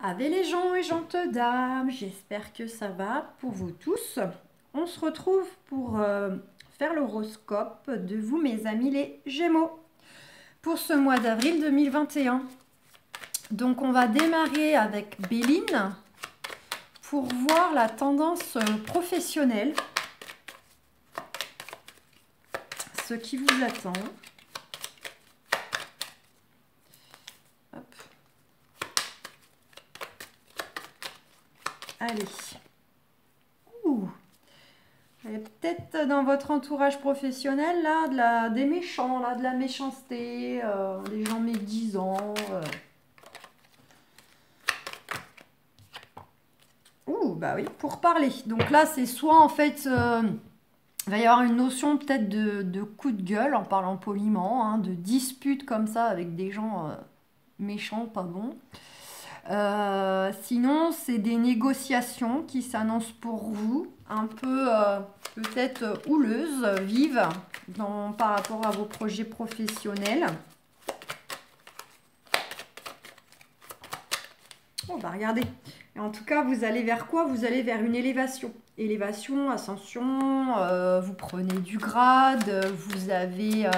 Ave les gens et gentes dames, j'espère que ça va pour vous tous. On se retrouve pour faire l'horoscope de vous mes amis les Gémeaux pour ce mois d'avril 2021. Donc on va démarrer avec Béline pour voir la tendance professionnelle, ce qui vous attend. Hop. Allez. Ouh. Il y a peut-être dans votre entourage professionnel là, des méchants, là, de la méchanceté, des gens médisants. Ouh, bah oui, pour parler. Donc là, c'est soit en fait, il va y avoir une notion peut-être de coup de gueule, en parlant poliment, hein, de dispute comme ça avec des gens méchants, pas bons. Sinon, c'est des négociations qui s'annoncent pour vous, un peu peut-être houleuses, vives, par rapport à vos projets professionnels. Oh, bah regardez. Et en tout cas, vous allez vers quoi? Vous allez vers une élévation. Élévation, ascension, vous prenez du grade, vous avez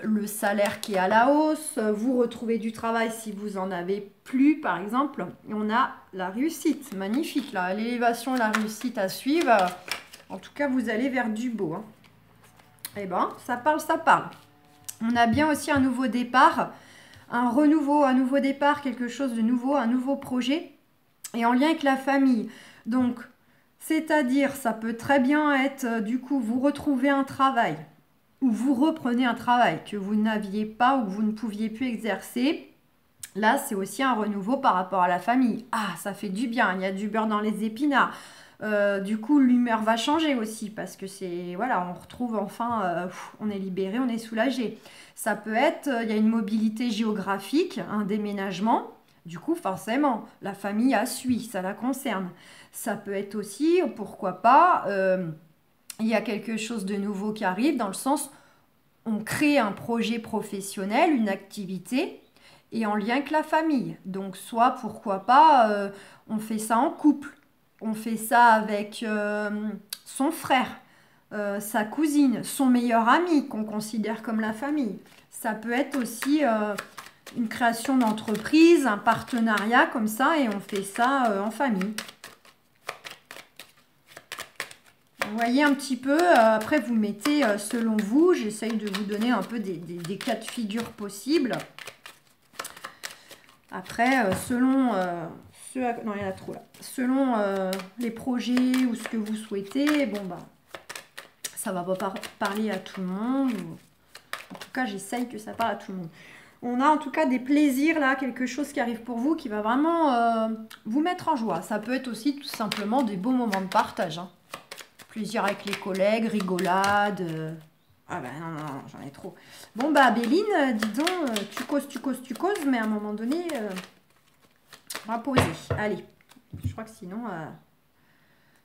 le salaire qui est à la hausse, vous retrouvez du travail si vous en avez plus par exemple, et on a la réussite, magnifique là, l'élévation, la réussite à suivre, en tout cas vous allez vers du beau, hein. Et ben ça parle, ça parle. On a bien aussi un nouveau départ, un renouveau, un nouveau départ, quelque chose de nouveau, un nouveau projet, et en lien avec la famille. Donc c'est-à-dire ça peut très bien être du coup vous retrouvez un travail, ou vous reprenez un travail que vous n'aviez pas ou que vous ne pouviez plus exercer. Là, c'est aussi un renouveau par rapport à la famille. Ah, ça fait du bien, il y a du beurre dans les épinards. Du coup, l'humeur va changer aussi parce que c'est, voilà, on retrouve enfin, on est libéré, on est soulagé. Ça peut être, il y a une mobilité géographique, un déménagement. Du coup, forcément, la famille a suivi, ça la concerne. Ça peut être aussi, pourquoi pas, il y a quelque chose de nouveau qui arrive dans le sens on crée un projet professionnel, une activité et en lien avec la famille. Donc soit pourquoi pas on fait ça en couple, on fait ça avec son frère, sa cousine, son meilleur ami qu'on considère comme la famille. Ça peut être aussi une création d'entreprise, un partenariat comme ça et on fait ça en famille. Vous voyez un petit peu, après vous mettez selon vous, j'essaye de vous donner un peu des cas de figure possibles. Après, selon non, il y en a trop là. Selon les projets ou ce que vous souhaitez, bon bah, ça va pas parler à tout le monde. En tout cas, j'essaye que ça parle à tout le monde. On a en tout cas des plaisirs là, quelque chose qui arrive pour vous, qui va vraiment vous mettre en joie. Ça peut être aussi tout simplement des beaux moments de partage, hein. Plaisir avec les collègues, rigolade. Ah ben non, non, j'en ai trop. Bon bah Béline, dis donc, tu causes, mais à un moment donné, on va poser. Allez, je crois que sinon,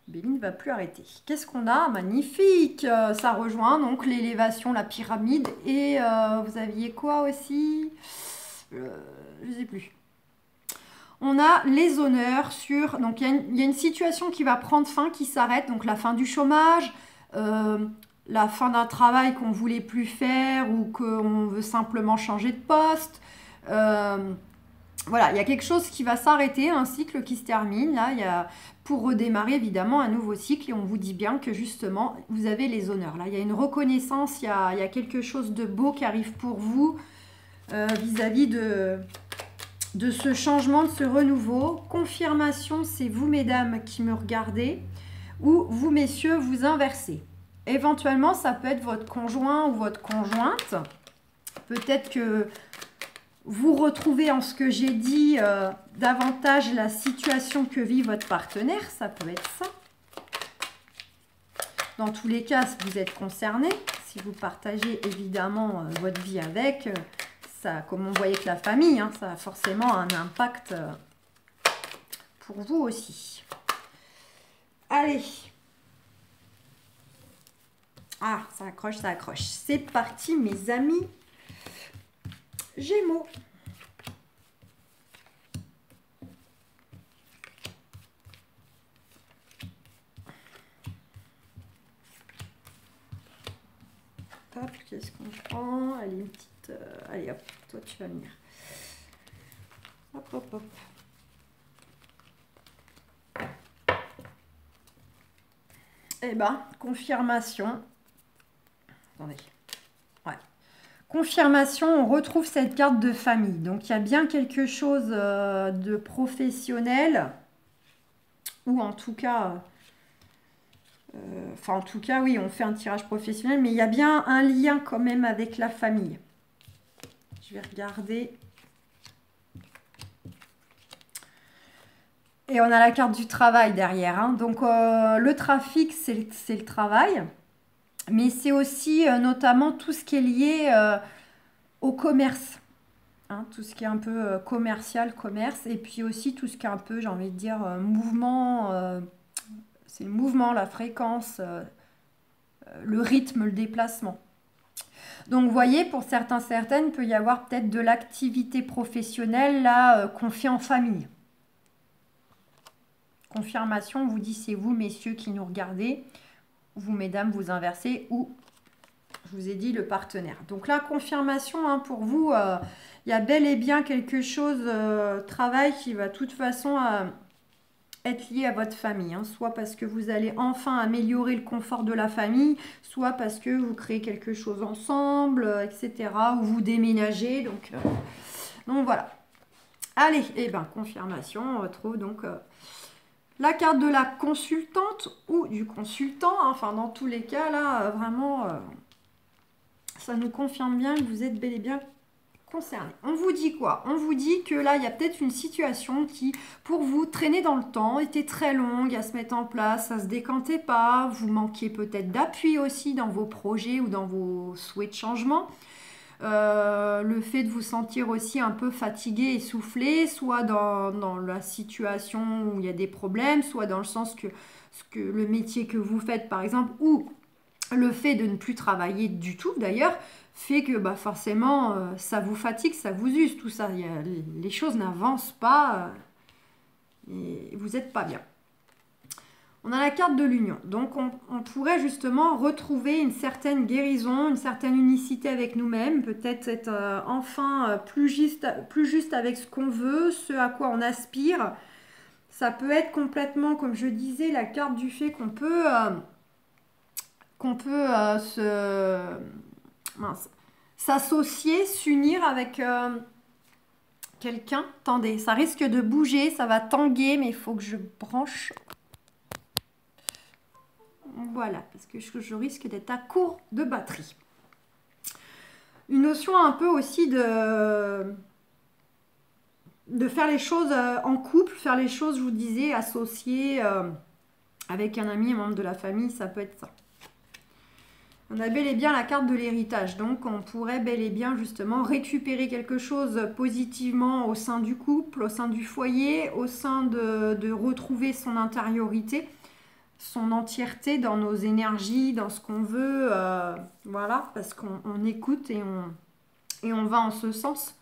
Béline ne va plus arrêter. Qu'est-ce qu'on a? Magnifique. Ça rejoint donc l'élévation, la pyramide. Et vous aviez quoi aussi? Je ne sais plus. On a les honneurs sur... Donc, il y a une situation qui va prendre fin, qui s'arrête. Donc, la fin du chômage, la fin d'un travail qu'on ne voulait plus faire ou qu'on veut simplement changer de poste. Voilà, il y a quelque chose qui va s'arrêter, un cycle qui se termine. Là, il y a, pour redémarrer, évidemment, un nouveau cycle. Et on vous dit bien que, justement, vous avez les honneurs. Là, il y a une reconnaissance, il y a quelque chose de beau qui arrive pour vous vis-à-vis de ce changement, de ce renouveau. Confirmation, c'est vous, mesdames, qui me regardez, ou vous, messieurs, vous inversez. Éventuellement, ça peut être votre conjoint ou votre conjointe. Peut-être que vous retrouvez en ce que j'ai dit davantage la situation que vit votre partenaire. Ça peut être ça. Dans tous les cas, si vous êtes concerné, si vous partagez évidemment votre vie avec... Ça, comme on voyait avec la famille, hein, ça a forcément un impact pour vous aussi. Allez. Ah, ça accroche, ça accroche. C'est parti, mes amis Gémeaux. Hop, qu'est-ce qu'on prend? Allez, une petite... allez, hop, toi, tu vas venir. Hop, hop, hop. Eh ben, confirmation. Attendez. Ouais. Confirmation, on retrouve cette carte de famille. Donc, il y a bien quelque chose de professionnel. Ou en tout cas... enfin, en tout cas, oui, on fait un tirage professionnel. Mais il y a bien un lien quand même avec la famille. Je vais regarder... Et on a la carte du travail derrière. Hein. Donc, le trafic, c'est le travail. Mais c'est aussi notamment tout ce qui est lié au commerce. Hein, tout ce qui est un peu commercial, commerce. Et puis aussi tout ce qui est un peu, j'ai envie de dire, mouvement. C'est le mouvement, la fréquence, le rythme, le déplacement. Donc, vous voyez, pour certaines, il peut y avoir peut-être de l'activité professionnelle là qu'on fait en famille. Confirmation, on vous dit c'est vous, messieurs, qui nous regardez. Vous, mesdames, vous inversez ou, je vous ai dit, le partenaire. Donc là, confirmation, hein, pour vous, il y a bel et bien quelque chose, travail qui va de toute façon être lié à votre famille. Hein, soit parce que vous allez enfin améliorer le confort de la famille, soit parce que vous créez quelque chose ensemble, etc. Ou vous déménagez. Donc voilà. Allez, et ben confirmation, on retrouve donc... la carte de la consultante ou du consultant, hein, enfin dans tous les cas, là, vraiment, ça nous confirme bien que vous êtes bel et bien concerné. On vous dit quoi? On vous dit que là, il y a peut-être une situation qui, pour vous, traînait dans le temps, était très longue à se mettre en place, ça ne se décantait pas, vous manquiez peut-être d'appui aussi dans vos projets ou dans vos souhaits de changement. Le fait de vous sentir aussi un peu fatigué, essoufflé, soit dans la situation où il y a des problèmes, soit dans le sens que le métier que vous faites par exemple, ou le fait de ne plus travailler du tout d'ailleurs, fait que bah, forcément ça vous fatigue, ça vous use, tout ça. Les choses n'avancent pas et vous n'êtes pas bien. On a la carte de l'union. Donc, on pourrait justement retrouver une certaine guérison, une certaine unicité avec nous-mêmes, peut-être être enfin plus juste avec ce qu'on veut, ce à quoi on aspire. Ça peut être complètement, comme je disais, la carte du fait qu'on peut, s'associer, s'unir avec quelqu'un. Attendez, ça risque de bouger, ça va tanguer, mais il faut que je branche... Voilà, parce que je risque d'être à court de batterie. Une notion un peu aussi de faire les choses en couple, faire les choses, je vous disais, associées avec un ami, un membre de la famille, ça peut être ça. On a bel et bien la carte de l'héritage, donc on pourrait bel et bien justement récupérer quelque chose positivement au sein du couple, au sein du foyer, au sein de retrouver son intériorité, son entièreté dans nos énergies, dans ce qu'on veut, voilà, parce qu'on écoute et on va en ce sens.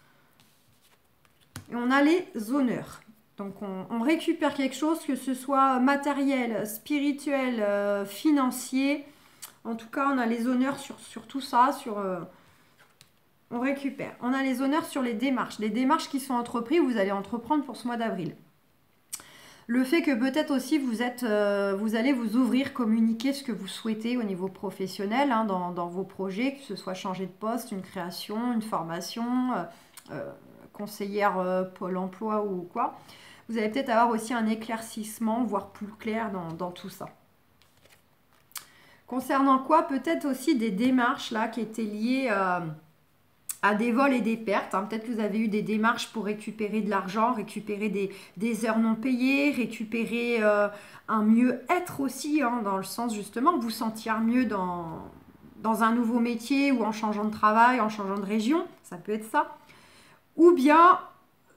Et on a les honneurs. Donc on récupère quelque chose, que ce soit matériel, spirituel, financier. En tout cas, on a les honneurs sur tout ça, on récupère. On a les honneurs sur les démarches qui sont entreprises, vous allez entreprendre pour ce mois d'avril. Le fait que peut-être aussi vous allez vous ouvrir, communiquer ce que vous souhaitez au niveau professionnel, hein, dans vos projets, que ce soit changer de poste, une création, une formation, conseillère Pôle emploi ou quoi. Vous allez peut-être avoir aussi un éclaircissement, voire plus clair dans tout ça. Concernant quoi? Peut-être aussi des démarches là qui étaient liées à des vols et des pertes. Hein. Peut-être que vous avez eu des démarches pour récupérer de l'argent, récupérer des heures non payées, récupérer un mieux-être aussi, hein, dans le sens justement de vous sentir mieux dans un nouveau métier ou en changeant de travail, en changeant de région. Ça peut être ça. Ou bien,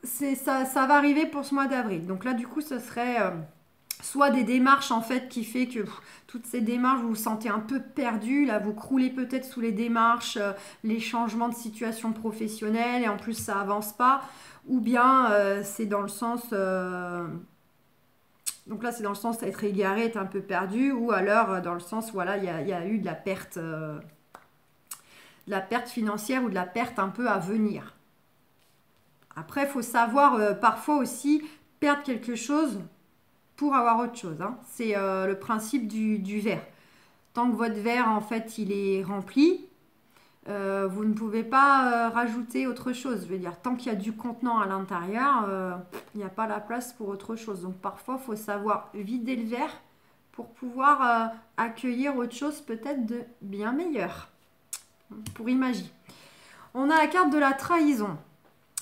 ça va arriver pour ce mois d'avril. Donc là, du coup, ce serait... soit des démarches en fait qui fait que toutes ces démarches vous vous sentez un peu perdu, là vous croulez peut-être sous les démarches, les changements de situation professionnelle et en plus ça avance pas, ou bien c'est dans le sens donc là c'est dans le sens d'être égaré, être un peu perdu, ou alors dans le sens voilà il y a eu de la perte la perte financière ou de la perte un peu à venir. Après, il faut savoir parfois aussi perdre quelque chose pour avoir autre chose, hein. C'est le principe du verre. Tant que votre verre, en fait, il est rempli, vous ne pouvez pas rajouter autre chose. Je veux dire, tant qu'il y a du contenant à l'intérieur, il n'y a pas la place pour autre chose. Donc parfois, il faut savoir vider le verre pour pouvoir accueillir autre chose peut-être de bien meilleur. Pour imaginer. On a la carte de la trahison.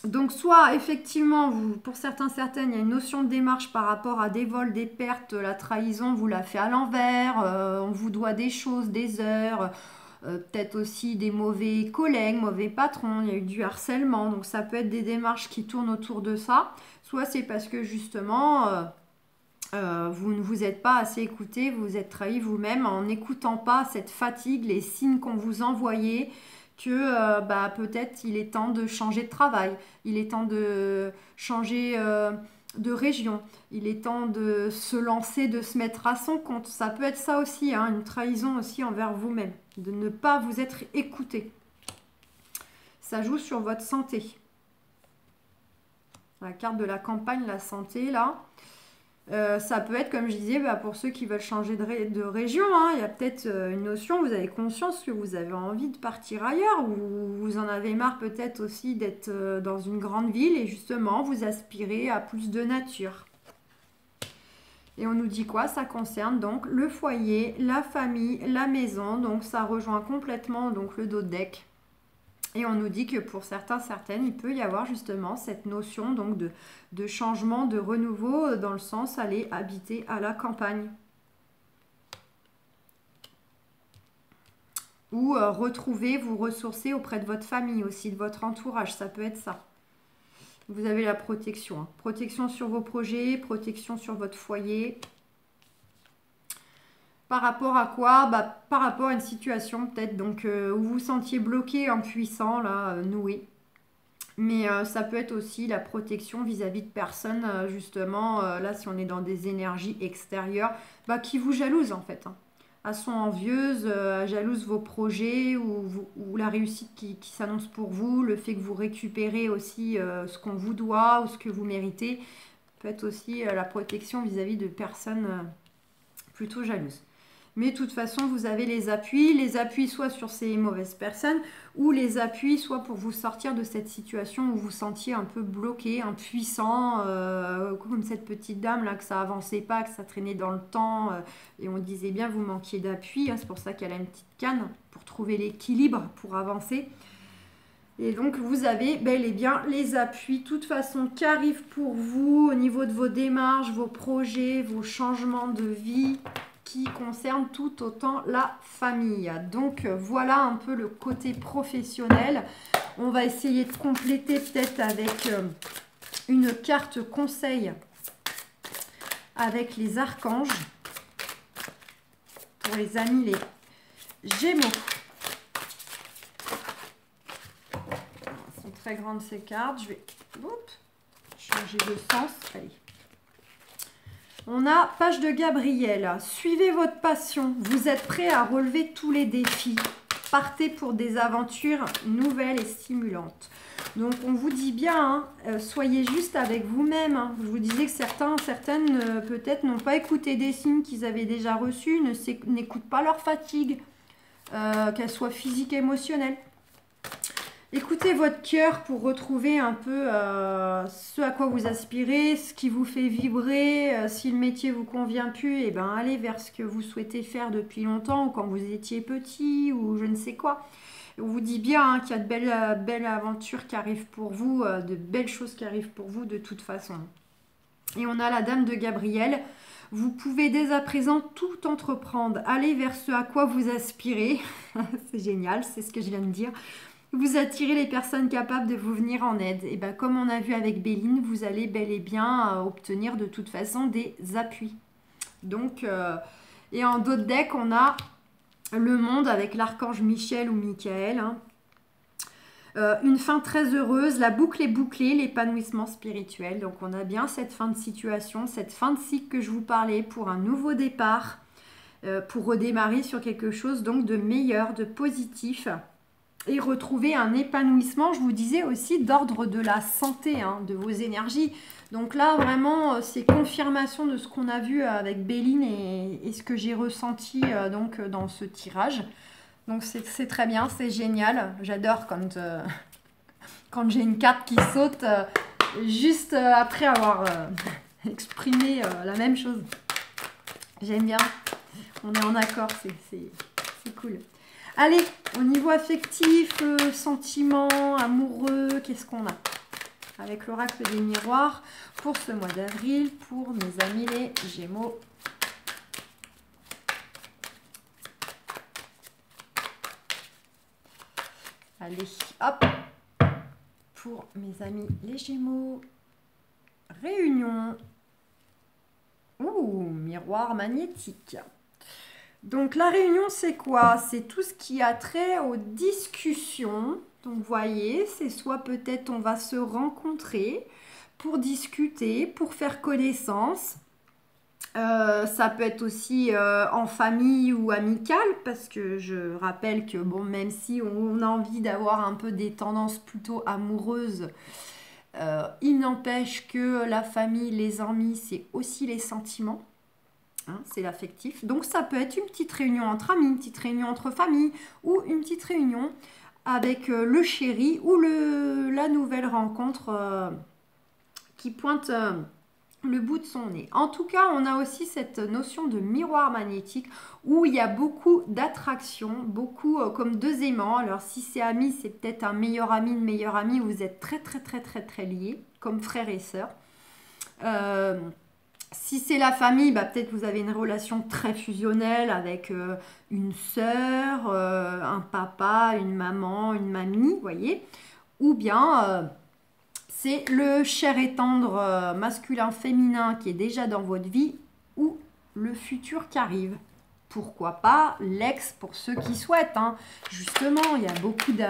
Donc soit effectivement, pour certaines, il y a une notion de démarche par rapport à des vols, des pertes, la trahison, vous la fait à l'envers, on vous doit des choses, des heures, peut-être aussi des mauvais collègues, mauvais patrons, il y a eu du harcèlement, donc ça peut être des démarches qui tournent autour de ça. Soit c'est parce que justement, vous ne vous êtes pas assez écouté, vous vous êtes trahi vous-même en n'écoutant pas cette fatigue, les signes qu'on vous envoyait, que peut-être il est temps de changer de travail, il est temps de changer de région, il est temps de se lancer, de se mettre à son compte. Ça peut être ça aussi, hein, une trahison aussi envers vous-même, de ne pas vous être écouté. Ça joue sur votre santé. La carte de la campagne, la santé, là. Ça peut être, comme je disais, pour ceux qui veulent changer de région, hein, il y a peut-être une notion, vous avez conscience que vous avez envie de partir ailleurs, ou vous en avez marre peut-être aussi d'être dans une grande ville, et justement, vous aspirez à plus de nature. Et on nous dit quoi? Ça concerne donc le foyer, la famille, la maison, donc ça rejoint complètement donc, le dos de deck. Et on nous dit que pour certaines, il peut y avoir justement cette notion donc de changement, de renouveau, dans le sens aller habiter à la campagne. Ou retrouver, vous ressourcer auprès de votre famille aussi, de votre entourage, ça peut être ça. Vous avez la protection, hein. Protection sur vos projets, protection sur votre foyer. Par rapport à quoi? Par rapport à une situation peut-être donc où vous vous sentiez bloqué, impuissant, là, noué. Mais ça peut être aussi la protection vis-à-vis de personnes, justement, là si on est dans des énergies extérieures, qui vous jalousent en fait, hein. Elles sont envieuses, jalousent vos projets ou la réussite qui s'annonce pour vous, le fait que vous récupérez aussi ce qu'on vous doit ou ce que vous méritez. Peut être aussi la protection vis-à-vis de personnes plutôt jalouses. Mais de toute façon, vous avez les appuis soit sur ces mauvaises personnes, ou les appuis soit pour vous sortir de cette situation où vous sentiez un peu bloqué, impuissant, comme cette petite dame là, que ça avançait pas, que ça traînait dans le temps, et on disait bien vous manquiez d'appui, hein, c'est pour ça qu'elle a une petite canne, pour trouver l'équilibre, pour avancer. Et donc vous avez bel et bien les appuis, de toute façon, qui arrivent pour vous au niveau de vos démarches, vos projets, vos changements de vie, qui concerne tout autant la famille. Donc voilà un peu le côté professionnel. On va essayer de compléter peut-être avec une carte conseil avec les archanges pour les amis les Gémeaux. Elles sont très grandes ces cartes. Je vais changer de sens. Allez. On a page de Gabriel. Suivez votre passion. Vous êtes prêt à relever tous les défis. Partez pour des aventures nouvelles et stimulantes. Donc on vous dit bien, hein, soyez juste avec vous-même. Hein. Je vous disais que certaines peut-être n'ont pas écouté des signes qu'ils avaient déjà reçus, n'écoutent pas leur fatigue, qu'elle soit physique et émotionnelle. Écoutez votre cœur pour retrouver un peu ce à quoi vous aspirez, ce qui vous fait vibrer. Si le métier vous convient plus, allez vers ce que vous souhaitez faire depuis longtemps ou quand vous étiez petit ou je ne sais quoi. On vous dit bien qu'il y a de belles aventures qui arrivent pour vous, de belles choses qui arrivent pour vous de toute façon. Et on a la dame de Gabriel. Vous pouvez dès à présent tout entreprendre. Allez vers ce à quoi vous aspirez. C'est génial, c'est ce que je viens de dire. Vous attirez les personnes capables de vous venir en aide. Et comme on a vu avec Béline, vous allez bel et bien obtenir de toute façon des appuis. Donc, et en dos de deck, on a le monde avec l'archange Michel ou Michael. Hein. Une fin très heureuse, la boucle est bouclée, l'épanouissement spirituel. Donc on a bien cette fin de situation, cette fin de cycle que je vous parlais pour un nouveau départ, pour redémarrer sur quelque chose donc de meilleur, de positif. et retrouver un épanouissement, je vous disais aussi, d'ordre de la santé, hein, de vos énergies. Donc là, vraiment, c'est confirmation de ce qu'on a vu avec Béline et ce que j'ai ressenti donc, dans ce tirage. Donc c'est très bien, c'est génial. J'adore quand j'ai une carte qui saute juste après avoir exprimé la même chose. J'aime bien. On est en accord, c'est cool. Allez, au niveau affectif, sentiments, amoureux, qu'est-ce qu'on a avec l'oracle des miroirs pour ce mois d'avril, pour mes amis les Gémeaux. Allez, hop, pour mes amis les Gémeaux. Réunion. Ouh, miroir magnétique. Donc la réunion, c'est quoi? C'est tout ce qui a trait aux discussions. Donc vous voyez, c'est soit peut-être on va se rencontrer pour discuter, pour faire connaissance. Ça peut être aussi en famille ou amical, parce que je rappelle que bon, même si on a envie d'avoir un peu des tendances plutôt amoureuses, il n'empêche que la famille, les amis, c'est aussi les sentiments. Hein, c'est l'affectif. Donc ça peut être une petite réunion entre amis, une petite réunion entre familles ou une petite réunion avec le chéri ou la nouvelle rencontre qui pointe le bout de son nez. En tout cas, on a aussi cette notion de miroir magnétique où il y a beaucoup d'attraction, beaucoup comme deux aimants. Alors si c'est ami, c'est peut-être un meilleur ami, une meilleure amie où vous êtes très très très très très liés, comme frères et sœurs. Si c'est la famille, bah, peut-être vous avez une relation très fusionnelle avec une sœur, un papa, une maman, une mamie, vous voyez. Ou bien c'est le cher et tendre masculin-féminin qui est déjà dans votre vie ou le futur qui arrive. Pourquoi pas l'ex pour ceux qui souhaitent. Hein. Justement, il y a beaucoup de...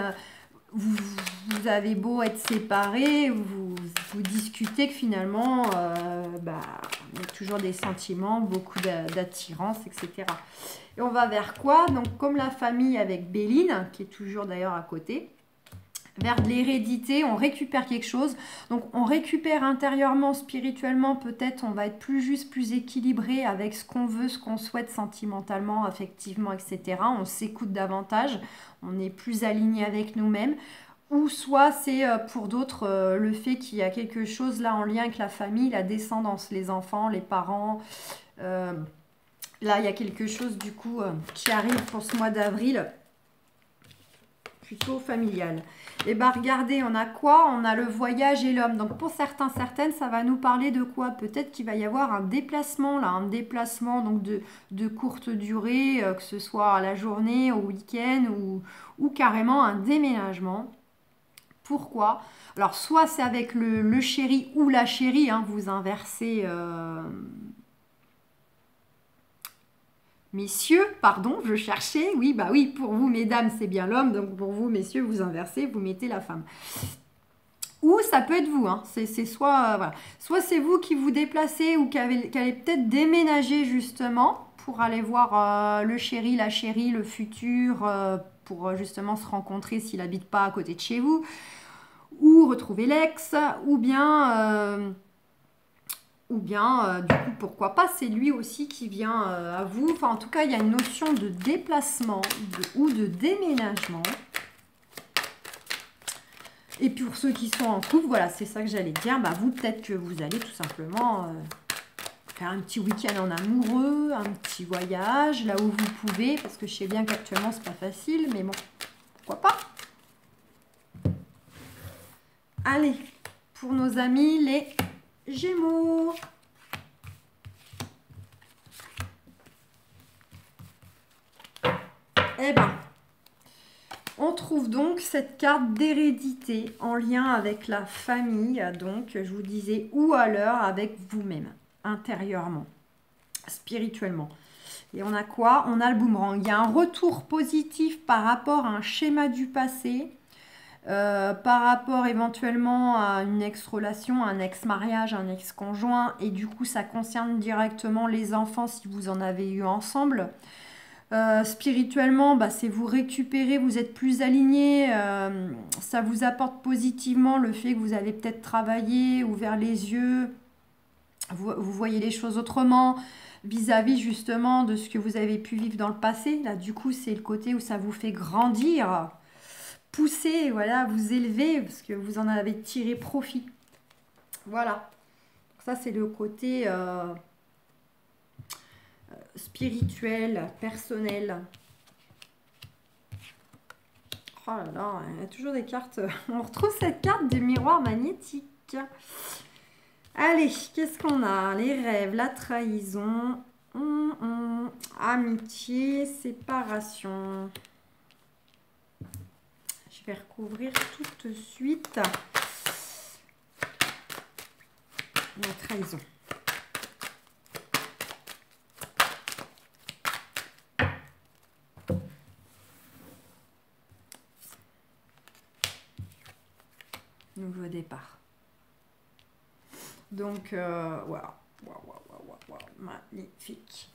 Vous avez beau être séparés, vous discutez que finalement, il y a toujours des sentiments, beaucoup d'attirance, etc. Et on va vers quoi? Donc, comme la famille avec Béline, qui est toujours d'ailleurs à côté, vers de l'hérédité, on récupère quelque chose. Donc, on récupère intérieurement, spirituellement, peut-être on va être plus juste, plus équilibré avec ce qu'on veut, ce qu'on souhaite sentimentalement, affectivement, etc. On s'écoute davantage, on est plus aligné avec nous-mêmes. Ou soit c'est pour d'autres le fait qu'il y a quelque chose là en lien avec la famille, la descendance, les enfants, les parents. Là, il y a quelque chose du coup qui arrive pour ce mois d'avril, plutôt familial. Et bien regardez, on a quoi? On a le voyage et l'homme. Donc pour certains, certaines, ça va nous parler de quoi? Peut-être qu'il va y avoir un déplacement, là, un déplacement donc de courte durée, que ce soit à la journée, au week-end ou carrément un déménagement. Pourquoi? Alors, soit c'est avec le chéri ou la chérie, hein, vous inversez... Messieurs, pardon, je cherchais. Oui, bah oui, pour vous, mesdames, c'est bien l'homme. Donc, pour vous, messieurs, vous inversez, vous mettez la femme. Ou ça peut être vous, hein. C'est soit, voilà. Soit c'est vous qui vous déplacez ou qui allez peut-être déménager justement pour aller voir le chéri, la chérie, le futur, pour justement se rencontrer s'il n'habite pas à côté de chez vous. Ou retrouver l'ex, ou bien du coup, pourquoi pas, c'est lui aussi qui vient à vous. Enfin, en tout cas, il y a une notion de déplacement ou de déménagement. Et pour ceux qui sont en couple, voilà, c'est ça que j'allais dire. Bah, vous, peut-être que vous allez tout simplement faire un petit week-end en amoureux, un petit voyage, là où vous pouvez, parce que je sais bien qu'actuellement, c'est pas facile, mais bon, pourquoi pas. Allez, pour nos amis, les Gémeaux. Eh ben, on trouve donc cette carte d'hérédité en lien avec la famille, donc je vous disais, ou alors avec vous-même, intérieurement, spirituellement. Et on a quoi? On a le boomerang. Il y a un retour positif par rapport à un schéma du passé, par rapport éventuellement à une ex-relation, un ex-mariage, un ex-conjoint, et du coup ça concerne directement les enfants si vous en avez eu ensemble. Spirituellement, bah, c'est vous récupérer, vous êtes plus aligné. Ça vous apporte positivement le fait que vous avez peut-être travaillé, ouvert les yeux, vous voyez les choses autrement vis-à-vis justement de ce que vous avez pu vivre dans le passé. Là, du coup, c'est le côté où ça vous fait grandir, pousser, voilà, vous élever parce que vous en avez tiré profit. Voilà. Ça, c'est le côté spirituel, personnel. Oh là là, il y a toujours des cartes. On retrouve cette carte du miroir magnétique. Allez, qu'est-ce qu'on a? Les rêves, la trahison, amitié, séparation. Je vais recouvrir tout de suite la trahison. Nouveau départ. Donc, voilà. Wow, magnifique.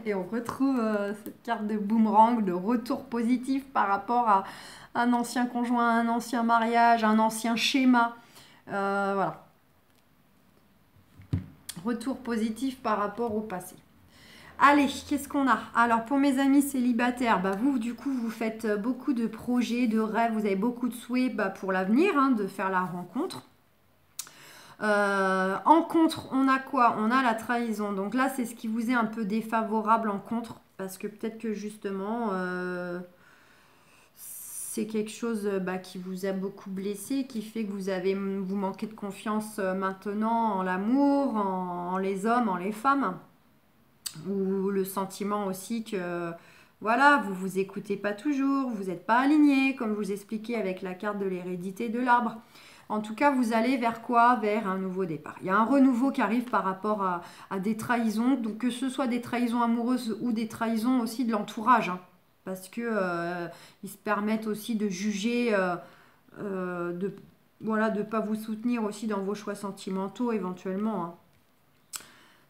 Et on retrouve cette carte de boomerang, de retour positif par rapport à un ancien conjoint, un ancien mariage, un ancien schéma. Voilà. Retour positif par rapport au passé. Allez, qu'est-ce qu'on a? Alors, pour mes amis célibataires, bah, vous, du coup, vous faites beaucoup de projets, de rêves, vous avez beaucoup de souhaits pour l'avenir, hein, de faire la rencontre. En contre, on a quoi? On a la trahison. Donc là, c'est ce qui vous est un peu défavorable en contre, parce que peut-être que justement, c'est quelque chose qui vous a beaucoup blessé, qui fait que vous manquez de confiance maintenant en l'amour, en les hommes, en les femmes, ou le sentiment aussi que voilà, vous vous écoutez pas toujours, vous n'êtes pas aligné, comme je vous expliquais avec la carte de l'hérédité de l'arbre. En tout cas, vous allez vers quoi? Vers un nouveau départ. Il y a un renouveau qui arrive par rapport à des trahisons, donc que ce soit des trahisons amoureuses ou des trahisons aussi de l'entourage, hein, parce que ils se permettent aussi de juger, de voilà, de pas vous soutenir aussi dans vos choix sentimentaux éventuellement, hein.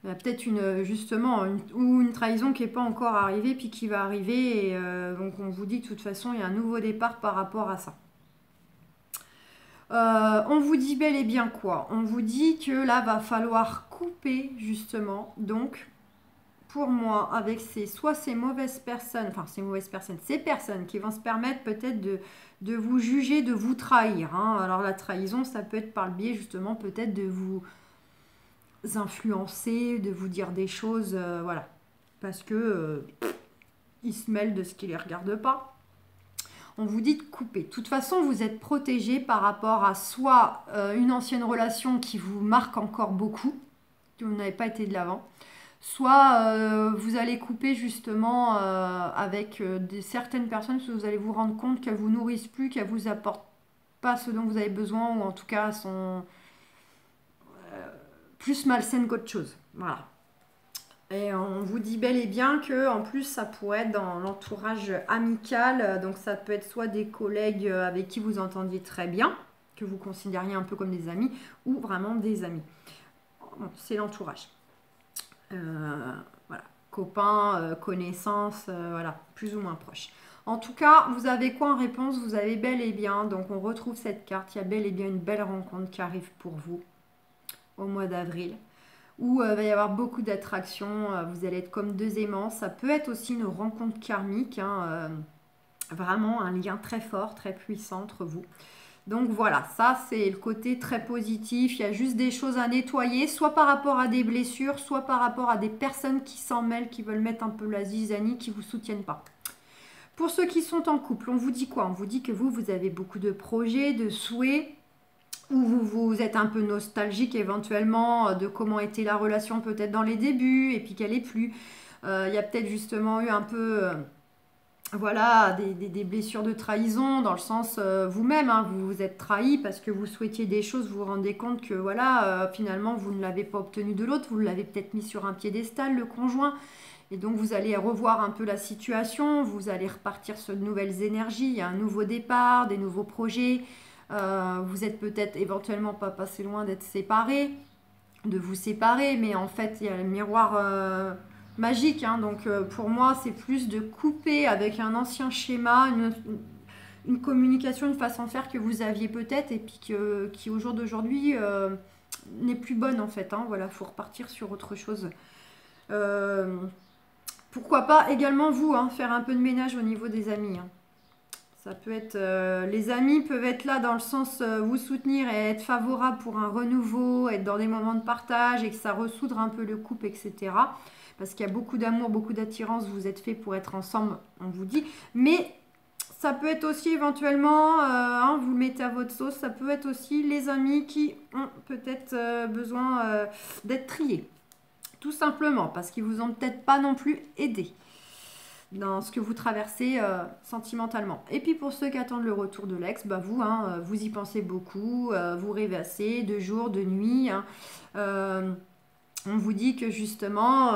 Il y a peut-être une trahison qui n'est pas encore arrivée, puis qui va arriver, et donc on vous dit que de toute façon, il y a un nouveau départ par rapport à ça. On vous dit bel et bien quoi? On vous dit que là, va falloir couper, justement. Donc, pour moi, avec ces mauvaises personnes, ces personnes qui vont se permettre peut-être de vous juger, de vous trahir, hein. Alors, la trahison, ça peut être par le biais, justement, peut-être de vous influencer, de vous dire des choses, voilà. Parce que ils se mêlent de ce qui ne les regarde pas. On vous dit de couper. De toute façon, vous êtes protégé par rapport à soit une ancienne relation qui vous marque encore beaucoup, que vous n'avez pas été de l'avant, soit vous allez couper justement avec certaines personnes, parce que vous allez vous rendre compte qu'elles vous nourrissent plus, qu'elles vous apportent pas ce dont vous avez besoin, ou en tout cas sont plus malsaines qu'autre chose. Voilà. Et on vous dit bel et bien que en plus ça pourrait être dans l'entourage amical, donc ça peut être soit des collègues avec qui vous entendiez très bien, que vous considériez un peu comme des amis, ou vraiment des amis. Bon, c'est l'entourage. Voilà, copains, connaissances, voilà, plus ou moins proches. En tout cas, vous avez quoi en réponse? Vous avez bel et bien, donc on retrouve cette carte, il y a bel et bien une belle rencontre qui arrive pour vous au mois d'avril, où il va y avoir beaucoup d'attractions, vous allez être comme deux aimants. Ça peut être aussi une rencontre karmique, hein, vraiment un lien très fort, très puissant entre vous. Donc voilà, ça c'est le côté très positif. Il y a juste des choses à nettoyer, soit par rapport à des blessures, soit par rapport à des personnes qui s'en mêlent, qui veulent mettre un peu la zizanie, qui ne vous soutiennent pas. Pour ceux qui sont en couple, on vous dit quoi? On vous dit que vous avez beaucoup de projets, de souhaits, ou vous êtes un peu nostalgique éventuellement de comment était la relation peut-être dans les débuts et puis qu'elle est plus. Il y a peut-être justement eu un peu voilà, des blessures de trahison dans le sens vous-même, hein, vous vous êtes trahi parce que vous souhaitiez des choses, vous vous rendez compte que voilà, finalement vous ne l'avez pas obtenu de l'autre, vous l'avez peut-être mis sur un piédestal, le conjoint. Et donc vous allez revoir un peu la situation, vous allez repartir sur de nouvelles énergies, il y a un nouveau départ, des nouveaux projets. Vous êtes peut-être éventuellement pas passé loin d'être séparés, de vous séparer, mais en fait il y a le miroir magique, hein. Donc pour moi, c'est plus de couper avec un ancien schéma, une communication, une façon de faire que vous aviez peut-être et puis qui au jour d'aujourd'hui n'est plus bonne en fait, hein. Voilà, faut repartir sur autre chose. Pourquoi pas également vous, hein, faire un peu de ménage au niveau des amis, hein. Ça peut être, les amis peuvent être là dans le sens vous soutenir et être favorable pour un renouveau, être dans des moments de partage et que ça ressoudre un peu le couple, etc. Parce qu'il y a beaucoup d'amour, beaucoup d'attirance, vous êtes fait pour être ensemble, on vous dit. Mais ça peut être aussi éventuellement, hein, vous le mettez à votre sauce, ça peut être aussi les amis qui ont peut-être besoin d'être triés. Tout simplement, parce qu'ils vous ont peut-être pas non plus aidé dans ce que vous traversez sentimentalement. Et puis pour ceux qui attendent le retour de l'ex, bah vous, hein, vous y pensez beaucoup, vous rêvassez de jour, de nuit, hein. On vous dit que justement,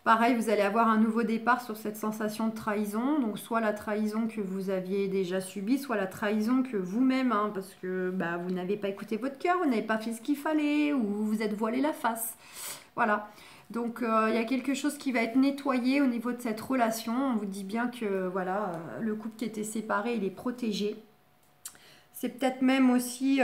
pareil, vous allez avoir un nouveau départ sur cette sensation de trahison. Donc soit la trahison que vous aviez déjà subie, soit la trahison que vous-même, hein, parce que bah, vous n'avez pas écouté votre cœur, vous n'avez pas fait ce qu'il fallait, ou vous vous êtes voilé la face. Voilà. Donc il y a quelque chose qui va être nettoyé au niveau de cette relation. On vous dit bien que voilà, le couple qui était séparé, il est protégé. C'est peut-être même aussi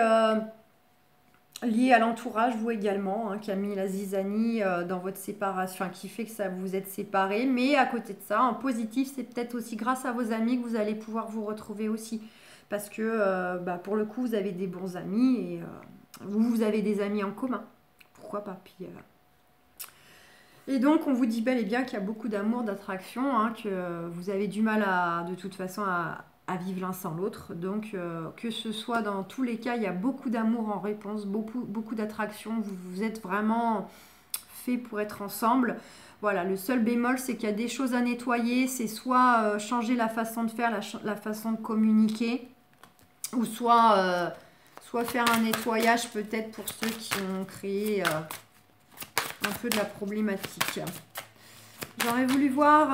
lié à l'entourage, vous également, hein, qui a mis la zizanie dans votre séparation, enfin, qui fait que ça vous êtes séparés. Mais à côté de ça, en positif, c'est peut-être aussi grâce à vos amis que vous allez pouvoir vous retrouver aussi. Parce que bah, pour le coup, vous avez des bons amis et vous avez des amis en commun. Pourquoi pas? Puis, et donc, on vous dit bel et bien qu'il y a beaucoup d'amour, d'attraction, hein, que vous avez du mal de toute façon à vivre l'un sans l'autre. Donc, que ce soit dans tous les cas, il y a beaucoup d'amour en réponse, beaucoup d'attraction. Vous êtes vraiment fait pour être ensemble. Voilà, le seul bémol, c'est qu'il y a des choses à nettoyer. C'est soit changer la façon de faire, la façon de communiquer, ou soit faire un nettoyage peut-être pour ceux qui ont créé un peu de la problématique. J'aurais voulu voir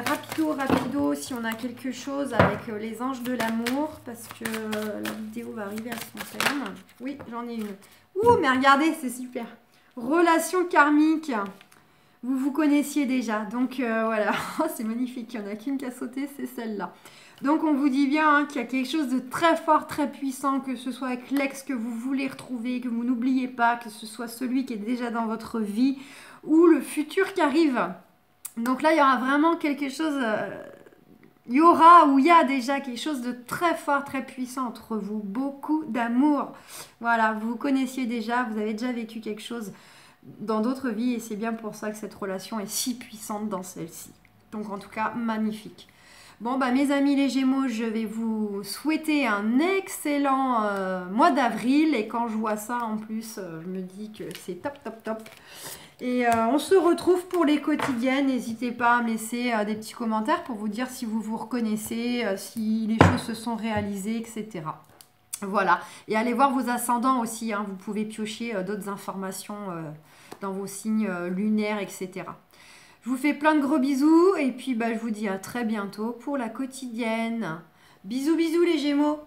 rapido si on a quelque chose avec les anges de l'amour, parce que la vidéo va arriver à son terme. Oui, j'en ai une. Ouh, mais regardez, c'est super. Relation karmique. Vous vous connaissiez déjà, donc voilà. C'est magnifique, il n'y en a qu'une qui a sauté, c'est celle-là. Donc on vous dit bien hein, qu'il y a quelque chose de très fort, très puissant, que ce soit avec l'ex que vous voulez retrouver, que vous n'oubliez pas, que ce soit celui qui est déjà dans votre vie, ou le futur qui arrive. Donc là, il y aura vraiment quelque chose, il y a déjà quelque chose de très fort, très puissant entre vous. Beaucoup d'amour. Voilà, vous vous connaissiez déjà, vous avez déjà vécu quelque chose dans d'autres vies et c'est bien pour ça que cette relation est si puissante dans celle-ci. Donc en tout cas, magnifique. Bon, bah mes amis les Gémeaux, je vais vous souhaiter un excellent mois d'avril. Et quand je vois ça, en plus, je me dis que c'est top, top, top. Et on se retrouve pour les quotidiennes. N'hésitez pas à me laisser des petits commentaires pour vous dire si vous vous reconnaissez, si les choses se sont réalisées, etc. Voilà. Et allez voir vos ascendants aussi, hein. Vous pouvez piocher d'autres informations dans vos signes lunaires, etc. Je vous fais plein de gros bisous et puis bah, je vous dis à très bientôt pour la quotidienne. Bisous bisous les Gémeaux.